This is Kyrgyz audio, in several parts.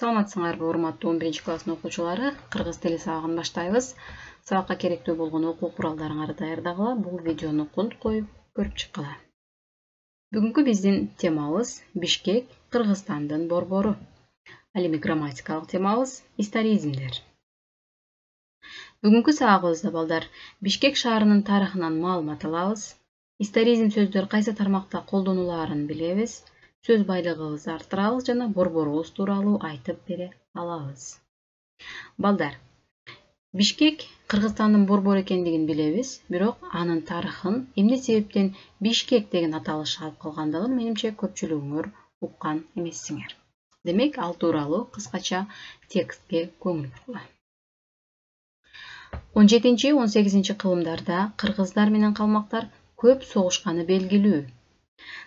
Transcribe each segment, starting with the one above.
Саламатсыңарбы, урматтуу 11 класстын окуучулары? Кыргыз тили сабагын баштайбыз. Сабакка керектүү болгон окуу куралдарыңарды даярдагыла. Бул видеону кунт коюп көрүп чыккыла. Бүгүнкү биздин темабыз Бишкек, Кыргызстандын борбору. Ал эми грамматикалык темабыз историзмдер. Бүгүнкү сабагыбызда балдар Бишкек шаарынын тарыхынан маалымат алабыз. Историзм сөздөр кайсы тармакта колдонулаарын билебиз. Сөз байлыгыбызды арттырабыз жана борборубуз тууралуу айтып бере алабыз. Балдар, Бишкек Кыргызстандын борбору экендигин билебиз, бирок анын тарыхын эмне себептен Бишкек деген аталыш алып калгандыгын менимче көпчүлүгүңөр уккан эмессиңер. Демек, ал тууралуу кыскача текстке көңүл бургула. 17-18 кылымдарда кыргыздар менен калмактар көп согушканы белгилүү.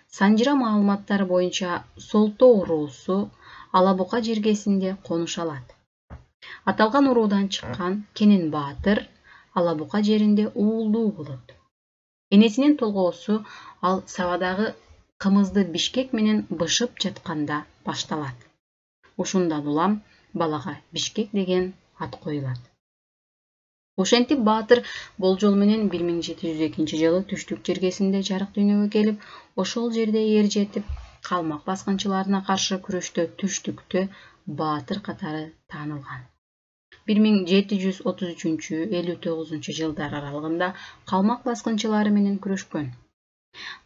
Санжыра маалыматтары боюнча Солтоо уруусу Алабука жергесинде конуш алат. Аталган уруудан чыккан Кенен Баатыр Алабука жеринде уулдуу болот. Энесинин толгоосу ал сабадагы кымызды Бишкек менен бышып жатканда башталат. Ушундан улам балага Бишкек деген ат коюлат. Ошентип Баатыр болжол менен 1702 жылы түштүк жергесинде жарык дүйнөгө келип, ошол жерде эр жетип, калмак баскынчыларына каршы күрөштө түштүктө Баатыр катары таанылган. 1733-59 жылдар аралыгында калмак баскынчылары менен күрөшкөн.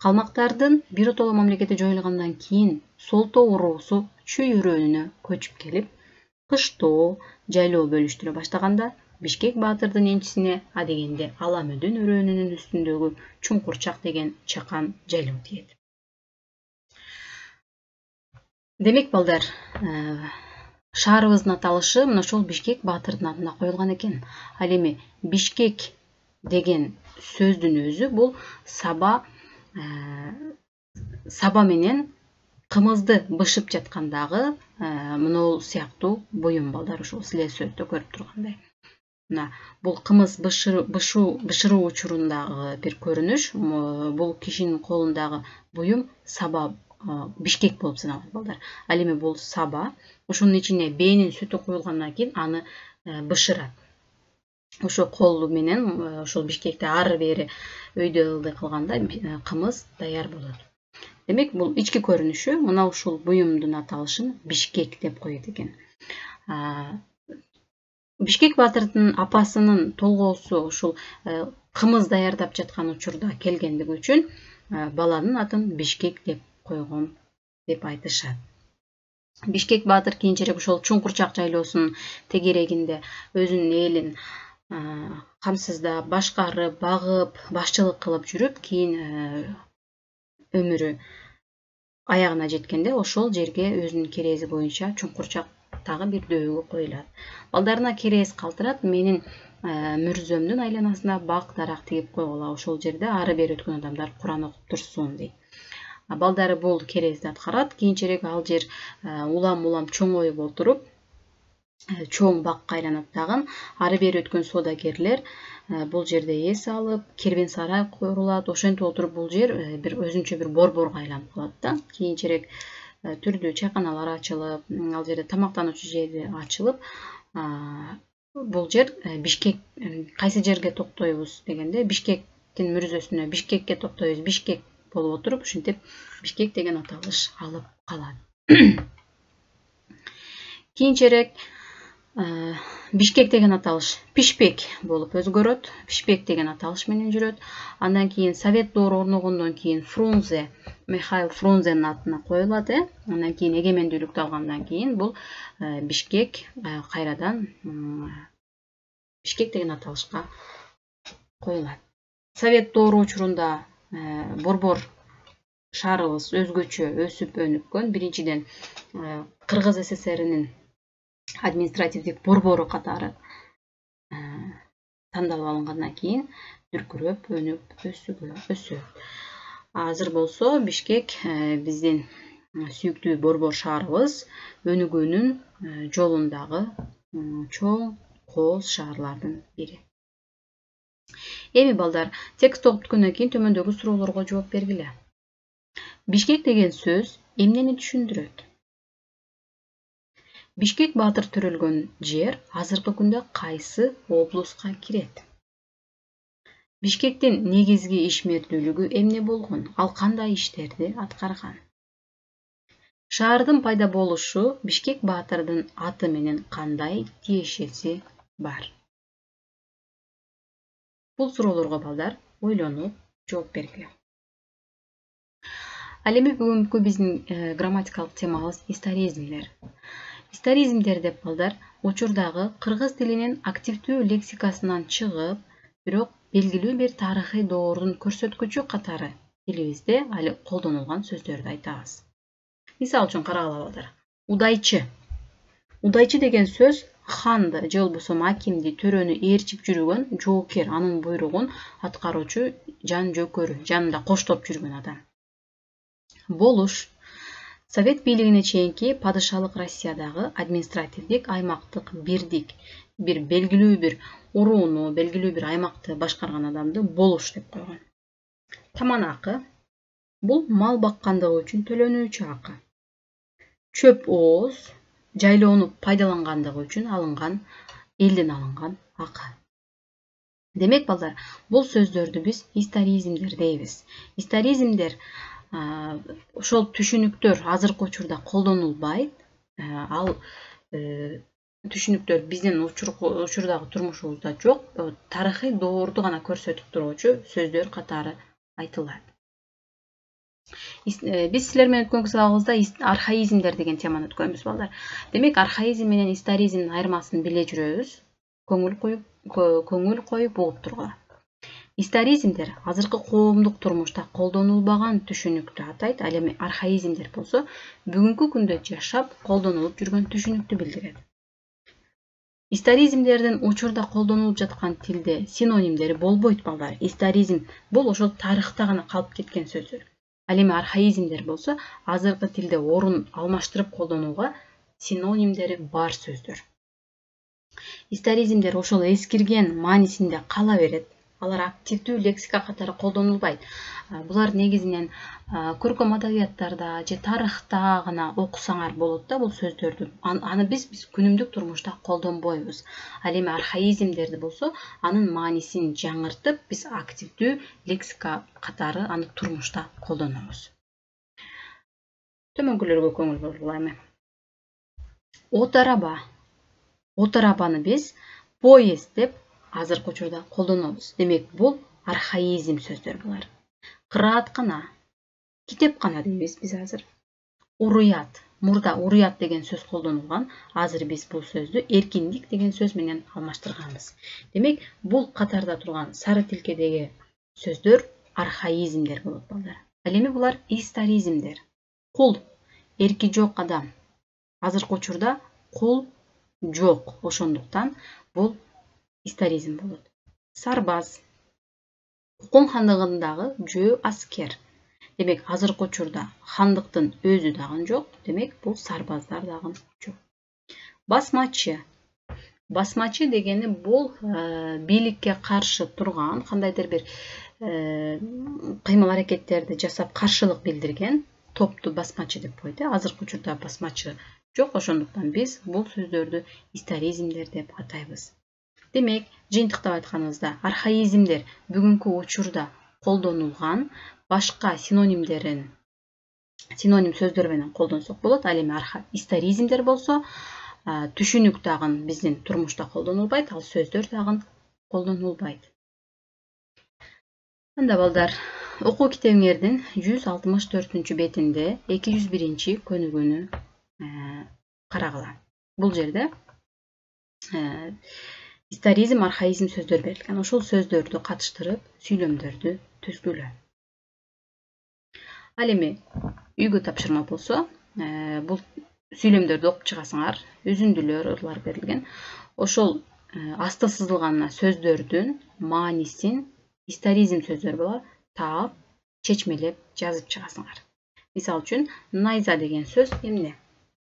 Калмактардын биротоло мамлекети жоюлгандан кийин Солтоо уруусу Чүй өрөөнүнө көчүп келип, кыштоо, жайлоо бөлүштүрө баштаганда Бишкек Баатырдын энчисине адегенде Аламөдүн өрөөнүнүн үстүндөгү Чуңкурчак деген чакан жайлоо тиет. Демек, балдар, шаарыбыздын аталышы мына ошол Бишкек Баатырдын атына коюлган экен. Ал эми Бишкек деген сөздүн өзү бул саба менен кымызды бышып жаткандагы мынол сыяктуу буюм, балдар, ушул силер сөздө көрүп тургандай. Бул кымыз бышыруу учурундагы бир көрүнүш, бул кишинин колундагы буюм саба Бишкек болуп саналат, балдар. Ал эми бул саба, ушунун ичине бээнин сүтү куюлгандан кийин аны бышырат. Ошо колу менен ошол Бишкекти ары бери өйдө ылдый кылганда кымыз даяр болот. Демек, бул ички көрүнүшү мына ушул буюмдун аталышын Бишкек деп коет экен. Бишкек Баатырдын апасынын толгоосу ушул кымыз даярдап жаткан учурда келгендиги үчүн баланын атын Бишкек деп койгон деп айтышат. Бишкек Баатыр кийинчерээк ушол Чуңкурчак жайлоосунун тегерегинде өзүнүн элин камсыздап, башкарып, багып, башчылык кылып жүрүп, кийин өмүрү аягына жеткенде ошол жерге өзүнүн керези боюнча Чуңкурчактагы бир дөөгө коюлат. Балдарына керез калтырат, менин мүрзөмдүн айланасына бак дарак тигип койгула, ошол жерде ары бери өткөн адамдар Куран окуп турсун дейт. Балдары бул керезди аткарат. Кийинчерээк ал жер улам чоңоюп отуруп, чоң бакка айланат дагы. Ары бери өткөн соодагерлер бул жерде эс алып, кербен-сарай курулат. Ошентип отуруп бул жер бир өзүнчө бир борборго айланып калат да. Кийинчерээк түрдүү чайканалар ачылып, ал жерде тамактануучу жери ачылып, бул жер Бишкек, кайсы жерге токтойбуз дегенде Бишкектин мүрзөсүнө Бишкекке токтойбуз, Бишкек болуп отуруп, ушинтип Бишкек деген аталыш алып калат. Кийинчерээк Бишкек деген аталыш Пишпек болуп өзгөрөт. Пишпек деген аталыш менен жүрөт. Андан кийин Совет доору орногондон кийин Фрунзе, Михаил Фрунзенин атына коюлат. Андан кийин эгемендүүлүктү алгандан кийин бул Бишкек кайрадан Бишкек деген аталышка коюлат. Совет доору учурунда борбор шаарыбыз өзгөчө өсүп өнүккөн. Биринчиден Кыргыз СССРинин административдик борбору катары тандалып алынгандан кийин дүркүрөп өнүп өсөт. Азыр болсо Бишкек биздин сүйүктүү борбор шаарыбыз өнүгүүнүн жолундагы чоң кооз шаарлардын бири. Эми балдар, текст окуп бүткөндөн кийин төмөндөгү суроолорго жооп бергиле. Бишкек деген сөз эмнени түшүндүрөт? Бишкек Баатыр төрөлгөн жер азыркы күндө кайсы облуска кирет? Бишкектин негизги ишмердүүлүгү эмне болгон? Ал кандай иштерди аткарган? Шаардын пайда болушу Бишкек Баатырдын аты менен кандай тиешеси бар? Бул суроолорго балдар ойлонуп жооп бергиле. Ал эми бүгүнкү биздин грамматикалык темабыз историзмдер. Историзмдер деп балдар учурдагы кыргыз тилинин активдүү лексикасынан чыгып, бирок белгилүү бир тарыхый доордун көрсөткүчү катары тилибизде али колдонулган сөздөрдү айтабыз. Мисал үчүн карагыла балдар. Удайчы. Удайчы деген сөз ханды же болбосо акимди, төрөнү ээрчип жүргөн жоокер, анын буйругун аткаруучу жан жөкөрү, жанында коштоп жүргөн адам. Болуш. Совет бийлигине чейинки падышалык Россиядагы административдик аймактык бирдик, бир белгилүү бир урууну, белгилүү бир аймакты башкарган адамды болуш деп койгон. Таман акы. Бул мал баккандыгы үчүн төлөнүүчү акы. Чөп ооз, жайлоону пайдалангандыгы үчүн алынган, элден алынган акы. Демек балдар, бул сөздөрдү биз историзмдер дейбиз. Историзмдер ошол түшүнүктөр азыркы учурда колдонулбайт. Ал түшүнүктөр биздин учурдагы турмушубузда жок. Тарыхый доорду гана көрсөтүп туруучу сөздөр катары айтылат. Биз силер менен өткөнкү сабагыбызда архаизмдер деген теманы өткөнбүз балдар. Демек, архаизм менен историзмдин айырмасын биле жүрөбүз. Көңүл коюп угуп тургула. Историзмдер азыркы коомдук турмушта колдонулбаган түшүнүктү атайт. Ал эми архаизмдер болсо бүгүнкү күндө жашап колдонулуп жүргөн түшүнүктү билдирет. Историзмдердин учурда колдонулуп жаткан тилде синонимдери болбойт балдар. Историзм бул ошол тарыхта гана калып кеткен сөздөр. Ал эми архаизмдер болсо азыркы тилде орун алмаштырып колдонууга синонимдери бар сөздөр. Историзмдер ошол эскирген маанисинде кала берет. Алар активдүү лексика катары колдонулбайт. Булар негизинен көркөм адабияттарда же тарыхта гана окусаңар болот да бул сөздөрдү. Аны биз күнүмдүк турмушта колдонбойбуз. Ал эми архаизмдерди болсо анын маанисин жаңыртып, биз активдүү лексика катары аны турмушта колдонобуз. Төмөнкүлөргө көңүл бургула. От араба. От арабаны биз поезд деп азыркы учурда колдонобуз. Демек, бул архаизм сөздөр булар. Кырааткана, китепкана дейбиз биз азыр. Уруят. Мурда уруят деген сөз колдонулган. Азыр биз бул сөздү эркиндик деген сөз менен алмаштырганбыз. Демек, бул катарда турган сары тилкедеги сөздөр архаизмдер болот балдар. Ал эми булар историзмдер. Кул, эрки жок адам. Азыркы учурда кул жок. Ошондуктан бул историзм болот. Сарбаз. Кукун хандыгындагы жөө аскер. Демек, азыркы учурда хандыктын өзү дагы жок. Демек, бул сарбаздар дагы жок. Басмачы. Басмачы дегени бул бийликке каршы турган, кандайдыр бир кыймыл аракеттерди жасап каршылык билдирген топту басмачы деп койду. Азыркы учурда басмачы жок. Ошондуктан биз бул сөздөрдү историзмдер деп атайбыз. Демек, жыйынтыктап айтканыбызда, архаизмдер бүгүнкү учурда колдонулган башка синоним сөздөр менен колдонсок болот. Ал эми историзмдер болсо түшүнүк дагы биздин турмушта колдонулбайт, ал сөздөр дагы колдонулбайт. Анда балдар, окуу китебиңердин 164 бетинде 201 көнүгүүнү карагыла. Бул жерде историзм, архаизм сөздөр берилген. Ошол сөздөрдү катыштырып, сүйлөмдөрдү түзгүлө. Ал эми үйгө тапшырма болсо, бул сүйлөмдөрдү окуп чыгасыңар, үзүндүлөр берилген. Ошол асты сызылган сөздөрдүн маанисин историзм сөздөр болот, таап, чечмелеп жазып чыгасыңар. Мисал үчүн, найза деген сөз эмне?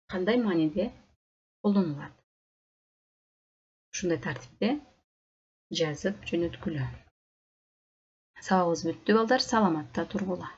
Кандай мааниде колдонулат? Ушундай тартипте жазып жөнөткүлө. Сабагыбыз бүттү балдар, саламатта тургула.